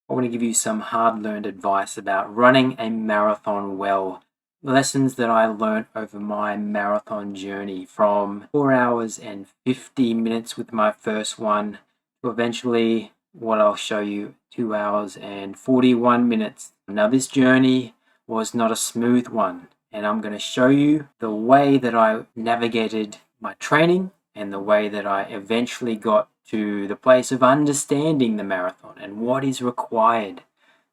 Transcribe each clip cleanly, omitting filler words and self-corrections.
I want to give you some hard-learned advice about running a marathon well. Lessons that I learned over my marathon journey, from 4 hours and 50 minutes with my first one to eventually what I'll show you, 2 hours and 41 minutes. Now this journey was not a smooth one, and I'm going to show you the way that I navigated my training and the way that I eventually got to the place of understanding the marathon and what is required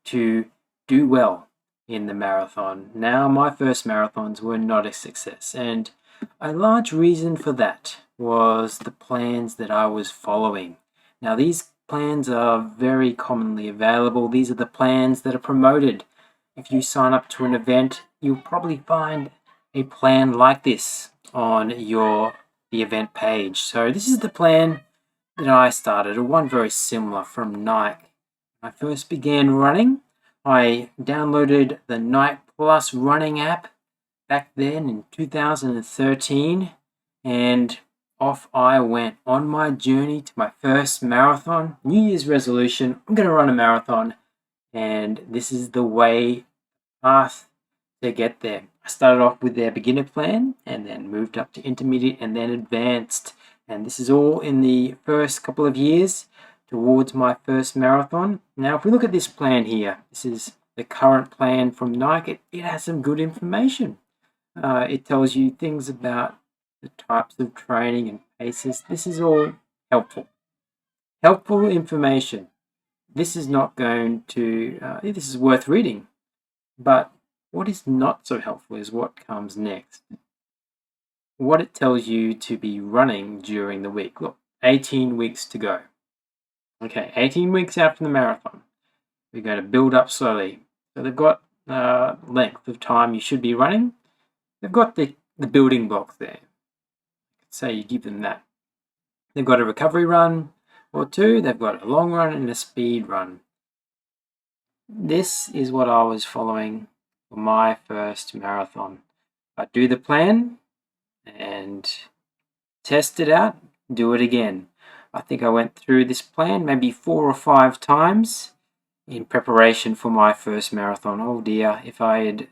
to do well in the marathon. Now, my first marathons were not a success, and a large reason for that was the plans that I was following. Now, these plans are very commonly available. These are the plans that are promoted. If you sign up to an event, you'll probably find a plan like this on the event page. So this is the plan that I started, one very similar from Nike. When I first began running, I downloaded the Nike Plus running app back then in 2013, and off I went on my journey to my first marathon. New Year's resolution, I'm going to run a marathon, and this is the path to get there. I started off with their beginner plan and then moved up to intermediate and then advanced. And this is all in the first couple of years towards my first marathon. Now, if we look at this plan here, this is the current plan from Nike. It has some good information. It tells you things about the types of training and paces. This is all helpful. Helpful information. This is not going to, this is worth reading. But what is not so helpful is what comes next. What it tells you to be running during the week. Look, 18 weeks to go. Okay, 18 weeks after the marathon. We're going to build up slowly. So they've got length of time you should be running. They've got the building blocks there. Say you give them that. They've got a recovery run or two. They've got a long run and a speed run. This is what I was following for my first marathon. I do the plan and test it out, do it again. I think I went through this plan maybe 4 or 5 times in preparation for my first marathon. Oh dear, if I had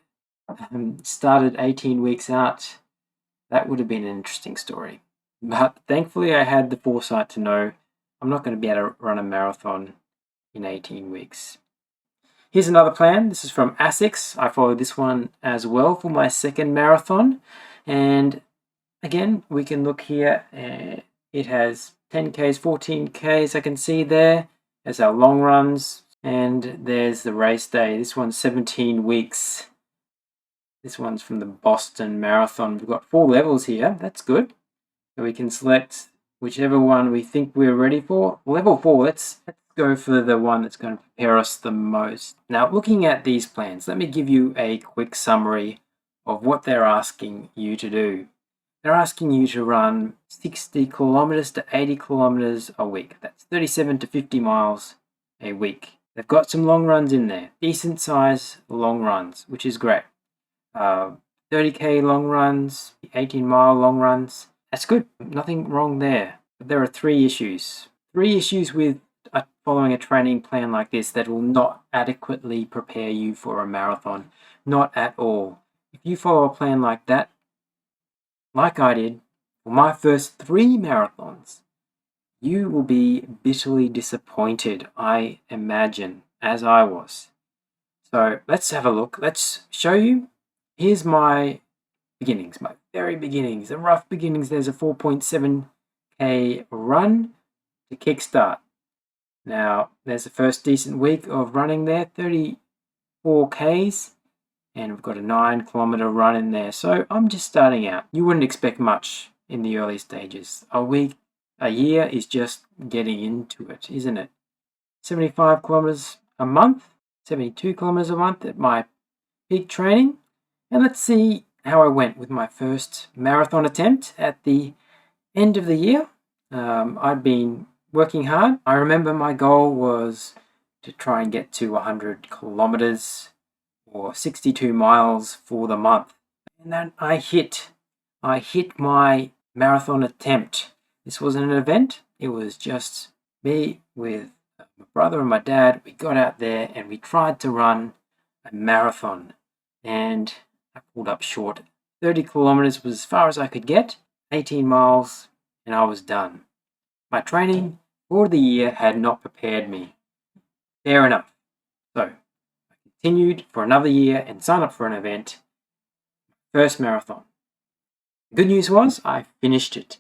started 18 weeks out, that would have been an interesting story. But thankfully I had the foresight to know I'm not going to be able to run a marathon in 18 weeks. Here's another plan. This is from ASICS. I followed this one as well for my second marathon. And again, we can look here. It has 10Ks, 14Ks, I can see there. There's our long runs. And there's the race day. This one's 17 weeks. This one's from the Boston Marathon. We've got 4 levels here. That's good. So we can select whichever one we think we're ready for. Level 4, let's go for the one that's going to prepare us the most. Now, looking at these plans, let me give you a quick summary of what they're asking you to do. They're asking you to run 60 kilometers to 80 kilometers a week. That's 37 to 50 miles a week. They've got some long runs in there, decent size long runs, which is great. 30k long runs, 18-mile long runs. That's good. Nothing wrong there. But there are 3 issues. 3 issues with following a training plan like this that will not adequately prepare you for a marathon. Not at all. If you follow a plan like that, like I did, for my first 3 marathons, you will be bitterly disappointed, I imagine, as I was. So let's have a look. Let's show you. Here's my beginnings, my very beginnings, the rough beginnings. There's a 4.7k run to kickstart. Now, there's the first decent week of running there, 34 Ks, and we've got a 9-kilometer run in there. So I'm just starting out. You wouldn't expect much in the early stages. A year is just getting into it, isn't it? 75 kilometers a month, 72 kilometers a month at my peak training. And let's see how I went with my first marathon attempt at the end of the year. I'd been working hard. I remember my goal was to try and get to 100 kilometers or 62 miles for the month. And then I hit my marathon attempt. This wasn't an event. It was just me with My brother and my dad, we got out there and we tried to run a marathon. And I pulled up short. 30 kilometers was as far as I could get, 18 miles, and I was done. My training for the year had not prepared me. Fair enough. So, I continued for another year and signed up for an event. First marathon. The good news was I finished it.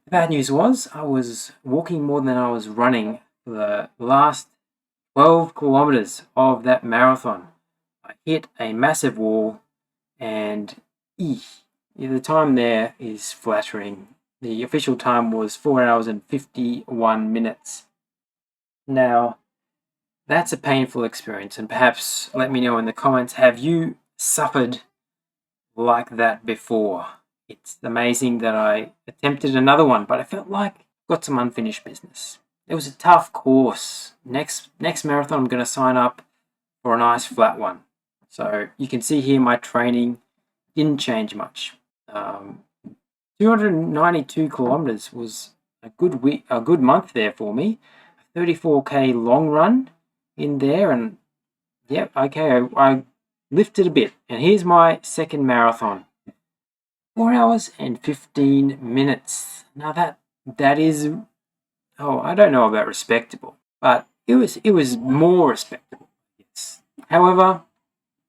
The bad news was I was walking more than I was running for the last 12 kilometers of that marathon. I hit a massive wall and the time there is flattering. The official time was 4 hours and 51 minutes. Now, that's a painful experience, and perhaps let me know in the comments, have you suffered like that before? It's amazing that I attempted another one, but I felt like I got some unfinished business. It was a tough course. Next marathon, I'm going to sign up for a nice flat one. So you can see here my training didn't change much. 292 kilometers was a good month there for me. A 34k long run in there, and yep, okay, I lifted a bit. And here's my second marathon. 4 hours and 15 minutes. Now that is, I don't know about respectable, but it was more respectable. Yes. However,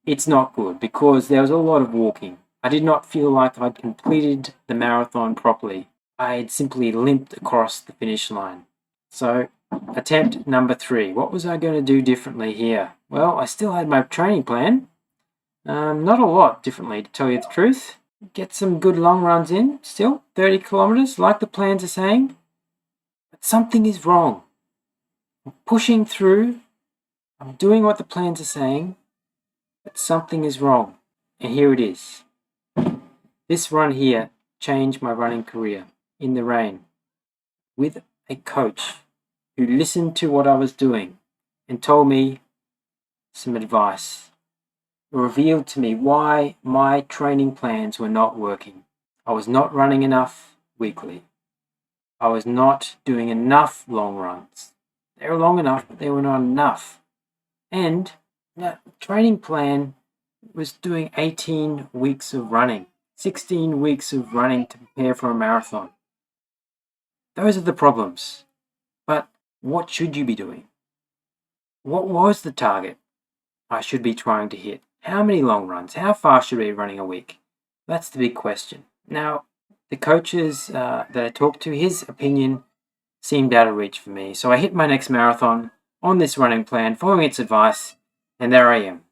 it's not good because there was a lot of walking. I did not feel like I'd completed the marathon properly. I had simply limped across the finish line. So, attempt number 3. What was I going to do differently here? Well, I still had my training plan. Not a lot differently, to tell you the truth. Get some good long runs in, still, 30 kilometers, like the plans are saying. But something is wrong. I'm pushing through. I'm doing what the plans are saying. But something is wrong. And here it is. This run here changed my running career in the rain with a coach who listened to what I was doing and told me some advice. It revealed to me why my training plans were not working. I was not running enough weekly. I was not doing enough long runs. They were long enough, but they were not enough. And that training plan was doing 18 weeks of running, 16 weeks of running to prepare for a marathon. Those are the problems. But what should you be doing? What was the target I should be trying to hit? How many long runs? How fast should I be running a week? That's the big question. Now, the coaches that I talked to, his opinion seemed out of reach for me. So I hit my next marathon on this running plan, following its advice, and there I am.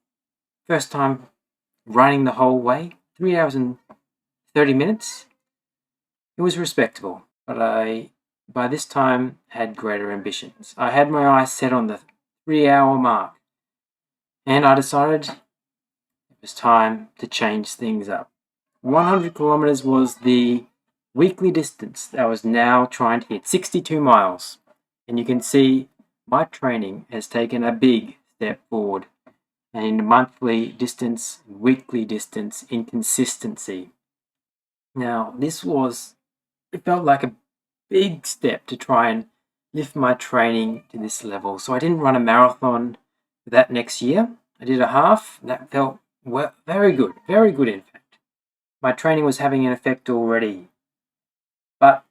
First time running the whole way, 3 hours and 30 minutes. It was respectable, but I, by this time, had greater ambitions. I had my eyes set on the 3-hour mark, and I decided it was time to change things up. 100 kilometers was the weekly distance that I was now trying to hit, 62 miles. And you can see my training has taken a big step forward. And in monthly distance, weekly distance, in consistency. Now, it felt like a big step to try and lift my training to this level. So I didn't run a marathon that next year. I did a half. That felt very good in fact. My training was having an effect already. But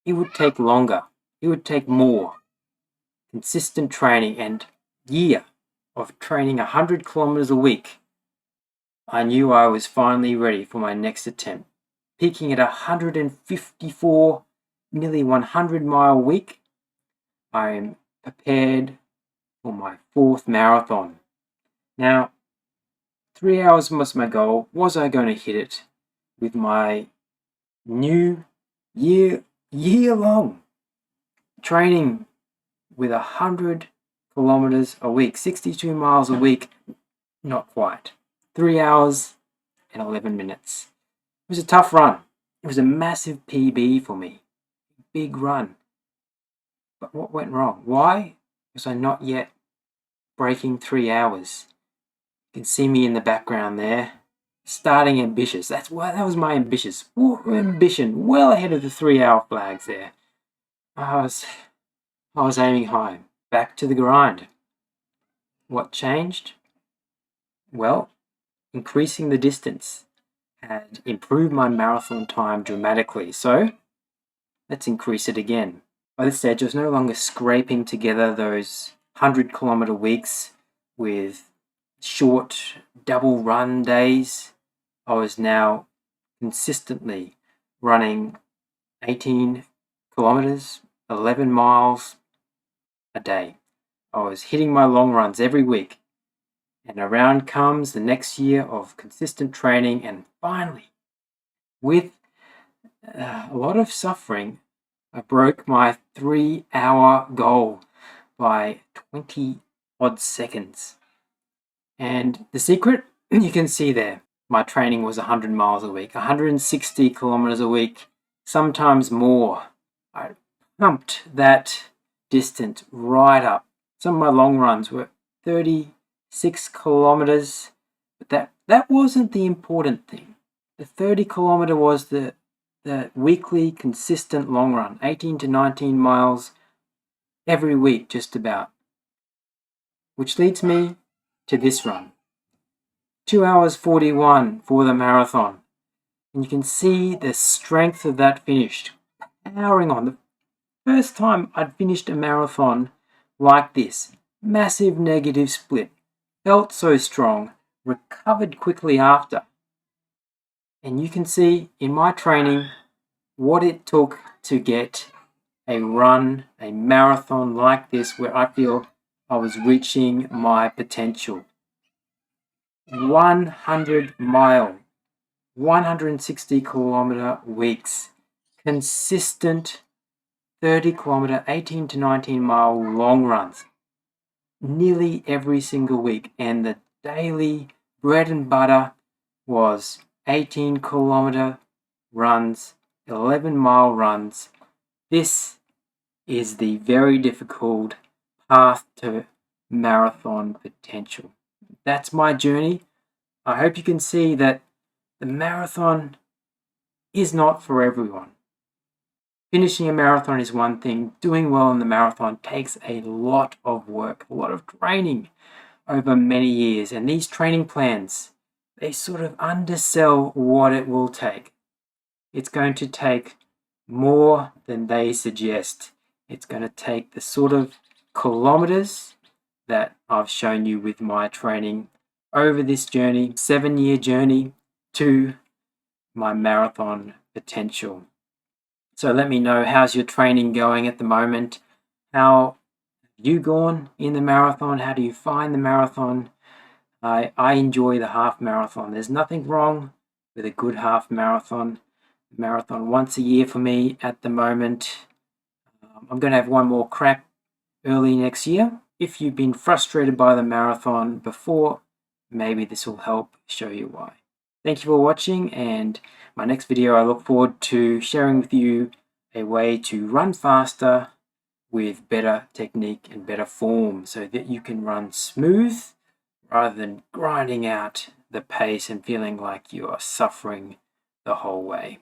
it would take longer. It would take more consistent training and year of training 100 kilometers a week. I knew I was finally ready for my next attempt. Peaking at 154, nearly 100-mile week, I am prepared for my 4th marathon. Now, 3 hours was my goal. Was I going to hit it with my new year-long training with 100 kilometers a week, 62 miles a week? Not quite. 3 hours and 11 minutes. It was a tough run. It was a massive PB for me. Big run. But what went wrong? Why was I not yet breaking 3 hours? You can see me in the background there. Starting ambitious. That was my ambition. Well ahead of the 3-hour flags there. I was aiming high. back to the grind. What changed? Well, increasing the distance had improved my marathon time dramatically, so let's increase it again. By this stage, I was no longer scraping together those 100-kilometer weeks with short double run days. I was now consistently running 18 kilometers, 11 miles a day. I was hitting my long runs every week. And around comes the next year of consistent training, and finally, with a lot of suffering, I broke my 3-hour goal by 20 odd seconds. And the secret, you can see there, my training was 100 miles a week, 160 kilometers a week, sometimes more. I pumped that distance right up. Some of my long runs were 36 kilometers, but that wasn't the important thing. The 30-kilometer was the weekly consistent long run, 18 to 19 miles every week just about. Which leads me to this run. 2 hours 41 for the marathon. And you can see the strength of that finish. Powering on. The first time I'd finished a marathon like this. Massive negative split. Felt so strong. Recovered quickly after. And you can see in my training what it took to get a run, a marathon like this, where I feel I was reaching my potential. 100-mile, 160-kilometer weeks, consistent 30-kilometer, 18 to 19-mile long runs, nearly every single week. And the daily bread and butter was 18-kilometer runs, 11-mile runs. This is the very difficult path to marathon potential. That's my journey. I hope you can see that the marathon is not for everyone. Finishing a marathon is one thing. Doing well in the marathon takes a lot of work, a lot of training over many years. And these training plans, they sort of undersell what it will take. It's going to take more than they suggest. It's going to take the sort of kilometers that I've shown you with my training over this journey, 7-year journey to my marathon potential. So let me know, how's your training going at the moment? How have you gone in the marathon? How do you find the marathon? I enjoy the half marathon. There's nothing wrong with a good half marathon. Marathon once a year for me at the moment. I'm going to have one more crack early next year. If you've been frustrated by the marathon before, maybe this will help show you why. Thank you for watching, and my next video I look forward to sharing with you a way to run faster with better technique and better form so that you can run smooth rather than grinding out the pace and feeling like you are suffering the whole way.